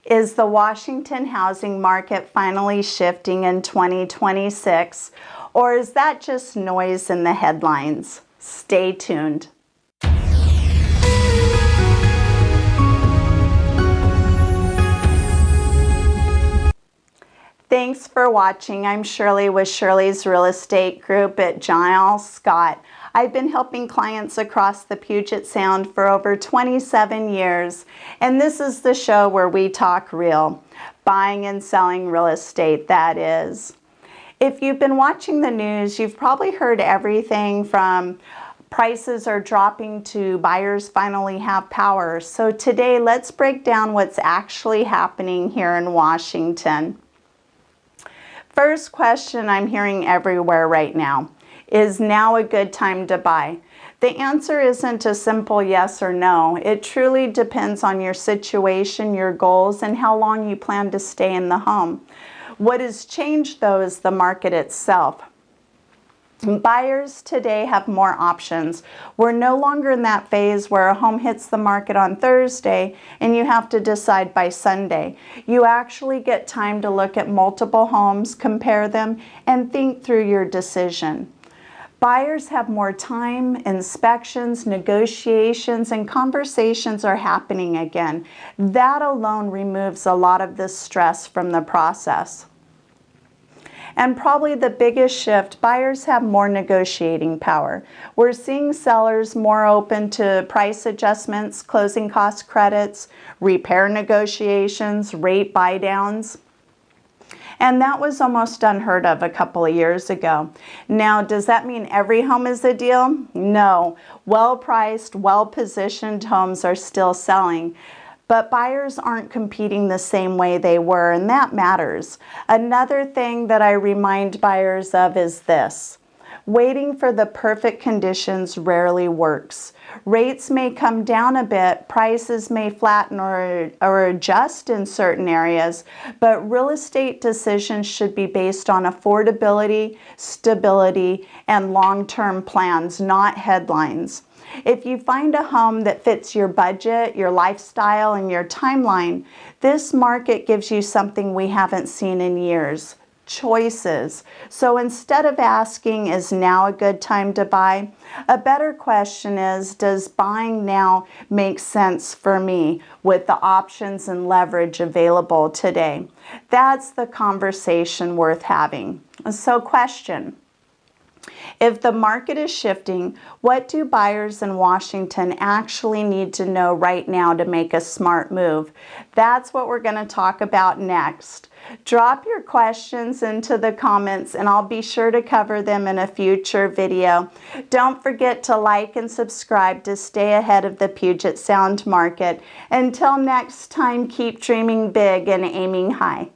Is the Washington housing market finally shifting in 2026, or is that just noise in the headlines? Stay tuned. Thanks for watching. I'm Shirley with Shirley's Real Estate Group at John L. Scott. I've been helping clients across the Puget Sound for over 27 years, and this is the show where we talk real, buying and selling real estate, that is. If you've been watching the news, you've probably heard everything from prices are dropping to buyers finally have power. So today, let's break down what's actually happening here in Washington. First question I'm hearing everywhere right now: is now a good time to buy? The answer isn't a simple yes or no. It truly depends on your situation, your goals, and how long you plan to stay in the home. What has changed, though, is the market itself. Buyers today have more options. We're no longer in that phase where a home hits the market on Thursday and you have to decide by Sunday. You actually get time to look at multiple homes, compare them, and think through your decision. Buyers have more time, inspections, negotiations, and conversations are happening again. That alone removes a lot of the stress from the process. And probably the biggest shift, buyers have more negotiating power. We're seeing sellers more open to price adjustments, closing cost credits, repair negotiations, rate buy-downs. And that was almost unheard of a couple of years ago. Now, does that mean every home is a deal? No. Well-priced, well-positioned homes are still selling. But buyers aren't competing the same way they were, and that matters. Another thing that I remind buyers of is this: waiting for the perfect conditions rarely works. Rates may come down a bit, prices may flatten or adjust in certain areas, but real estate decisions should be based on affordability, stability, and long-term plans, not headlines. If you find a home that fits your budget, your lifestyle, and your timeline, this market gives you something we haven't seen in years: choices. So instead of asking, is now a good time to buy, a better question is, does buying now make sense for me with the options and leverage available today? That's the conversation worth having. So question: if the market is shifting, what do buyers in Washington actually need to know right now to make a smart move? That's what we're going to talk about next. Drop your questions into the comments and I'll be sure to cover them in a future video. Don't forget to like and subscribe to stay ahead of the Puget Sound market. Until next time, keep dreaming big and aiming high.